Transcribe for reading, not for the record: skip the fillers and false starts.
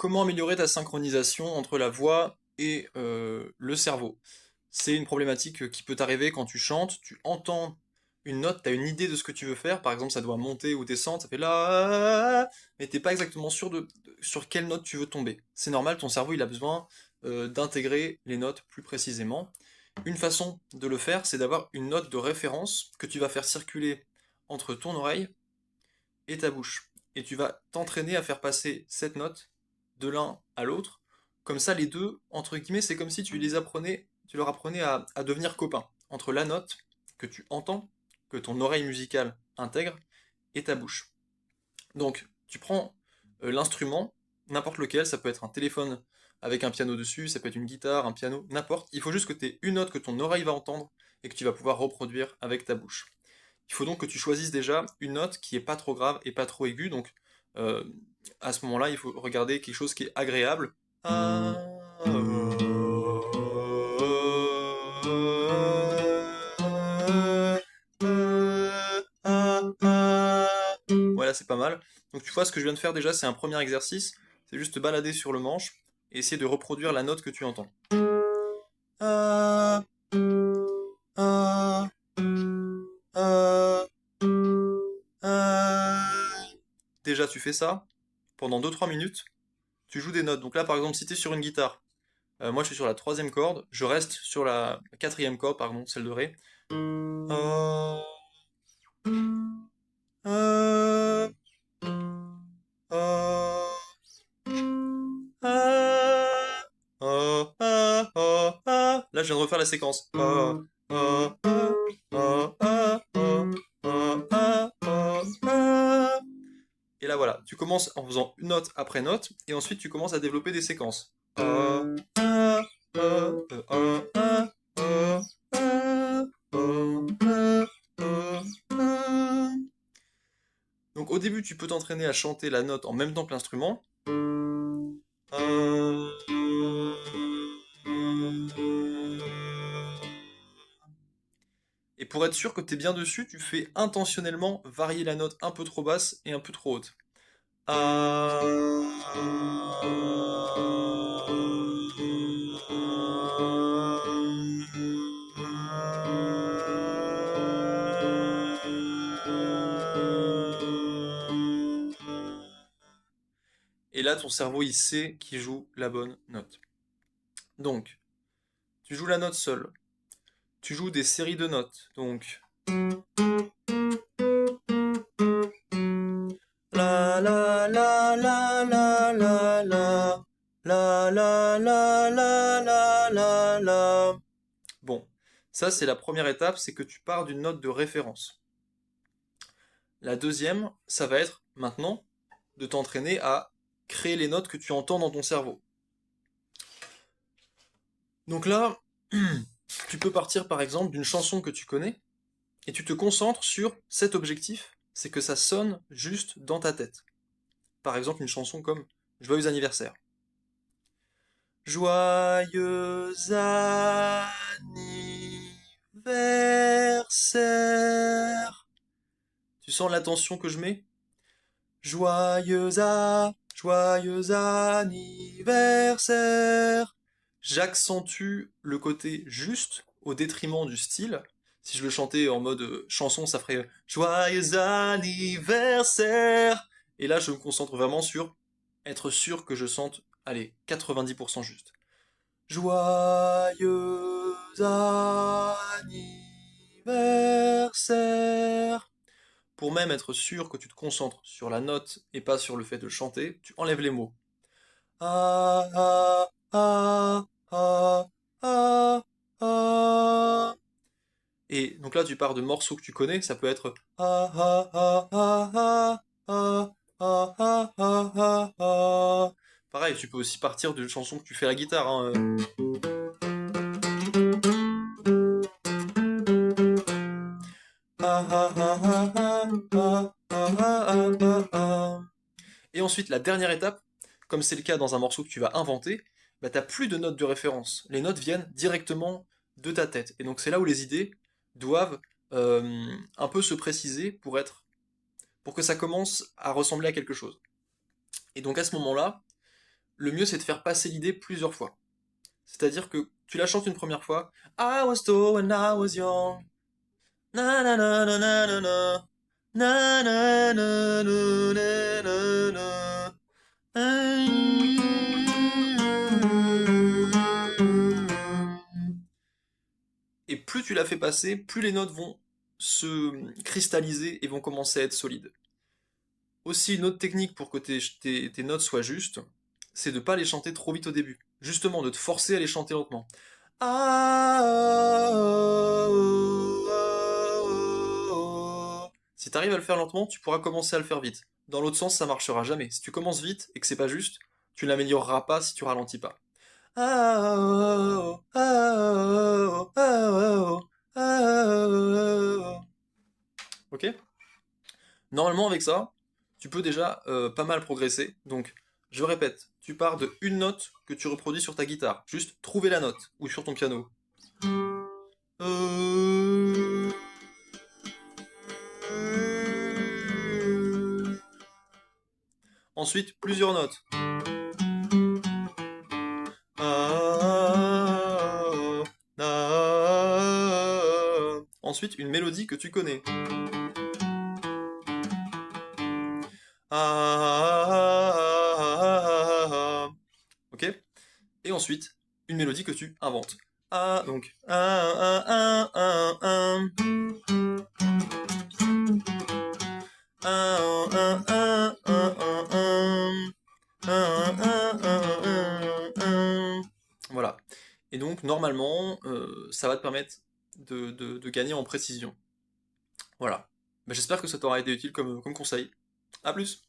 Comment améliorer ta synchronisation entre la voix et le cerveau? C'est une problématique qui peut t'arriver quand tu chantes, tu entends une note, tu as une idée de ce que tu veux faire, par exemple ça doit monter ou descendre, ça fait là, mais t'es pas exactement sûr sur quelle note tu veux tomber. C'est normal, ton cerveau il a besoin d'intégrer les notes plus précisément. Une façon de le faire, c'est d'avoir une note de référence que tu vas faire circuler entre ton oreille et ta bouche. Et tu vas t'entraîner à faire passer cette note de l'un à l'autre. Comme ça, les deux, entre guillemets, c'est comme si tu leur apprenais à devenir copains. Entre la note que tu entends, que ton oreille musicale intègre, et ta bouche. Donc, tu prends l'instrument, n'importe lequel, ça peut être un téléphone avec un piano dessus, ça peut être une guitare, un piano, n'importe. Il faut juste que tu aies une note que ton oreille va entendre et que tu vas pouvoir reproduire avec ta bouche. Il faut donc que tu choisisses déjà une note qui est pas trop grave et pas trop aiguë. Donc euh, à ce moment-là, il faut regarder quelque chose qui est agréable. Ah, voilà, c'est pas mal. Donc tu vois, ce que je viens de faire déjà, c'est un premier exercice. C'est juste te balader sur le manche et essayer de reproduire la note que tu entends. Ah, ah, ah, ah. Déjà, tu fais ça pendant 2-3 minutes. Tu joues des notes. Donc là, par exemple, si tu es sur une guitare, moi je suis sur la troisième corde, je reste sur la quatrième corde, pardon, celle de Ré. Euh, euh, euh, Là, je viens de refaire la séquence. Et là, voilà, tu commences en faisant une note après note, et ensuite tu commences à développer des séquences. Donc au début, tu peux t'entraîner à chanter la note en même temps que l'instrument. Et pour être sûr que tu es bien dessus, tu fais intentionnellement varier la note un peu trop basse et un peu trop haute. Et là, ton cerveau, il sait qu'il joue la bonne note. Donc, tu joues la note seule. Tu joues des séries de notes. Donc, la la la la la la la la la la la la la la. Bon, ça c'est la première étape, c'est que tu pars d'une note de référence. La deuxième, ça va être maintenant de t'entraîner à créer les notes que tu entends dans ton cerveau. Donc là, tu peux partir par exemple d'une chanson que tu connais et tu te concentres sur cet objectif, c'est que ça sonne juste dans ta tête. Par exemple, une chanson comme Joyeux anniversaire. Joyeux anniversaire. Tu sens l'attention que je mets? Joyeux anniversaire. J'accentue le côté juste au détriment du style. Si je le chantais en mode chanson, ça ferait Joyeux anniversaire. Et là, je me concentre vraiment sur être sûr que je sente, allez, 90% juste. Joyeux anniversaire. Pour même être sûr que tu te concentres sur la note et pas sur le fait de chanter, tu enlèves les mots. Ah, ah, ah, ah, ah, ah. Et donc là, tu pars de morceaux que tu connais, ça peut être ah, ah, ah, ah, ah, ah, ah, ah, ah, ah, ah. Pareil, tu peux aussi partir d'une chanson que tu fais à la guitare, hein. Ah, ah, ah, ah, ah, ah, ah, ah, ah, ah. Et ensuite, la dernière étape, comme c'est le cas dans un morceau que tu vas inventer, bah, t'as plus de notes de référence. Les notes viennent directement de ta tête. Et donc c'est là où les idées doivent un peu se préciser pour que ça commence à ressembler à quelque chose. Et donc à ce moment-là, le mieux c'est de faire passer l'idée plusieurs fois. C'est-à-dire que tu la chantes une première fois. I was told when I was young. Na na na na na na na. Na na na na na na na. Et plus tu la fais passer, plus les notes vont se cristalliser et vont commencer à être solides. Aussi, une autre technique pour que tes notes soient justes, c'est de ne pas les chanter trop vite au début. Justement, de te forcer à les chanter lentement. Si tu arrives à le faire lentement, tu pourras commencer à le faire vite. Dans l'autre sens, ça marchera jamais. Si tu commences vite et que c'est pas juste, tu ne l'amélioreras pas si tu ralentis pas. Ok? Normalement, avec ça, tu peux déjà pas mal progresser. Donc, je répète, tu pars de une note que tu reproduis sur ta guitare. Juste trouver la note ou sur ton piano. Ensuite, plusieurs notes. Ensuite, une mélodie que tu connais. Ok? Et ensuite, une mélodie que tu inventes. Donc. Voilà. Et donc, normalement, ça va te permettre de gagner en précision. Voilà. Ben, j'espère que ça t'aura été utile comme conseil. À plus!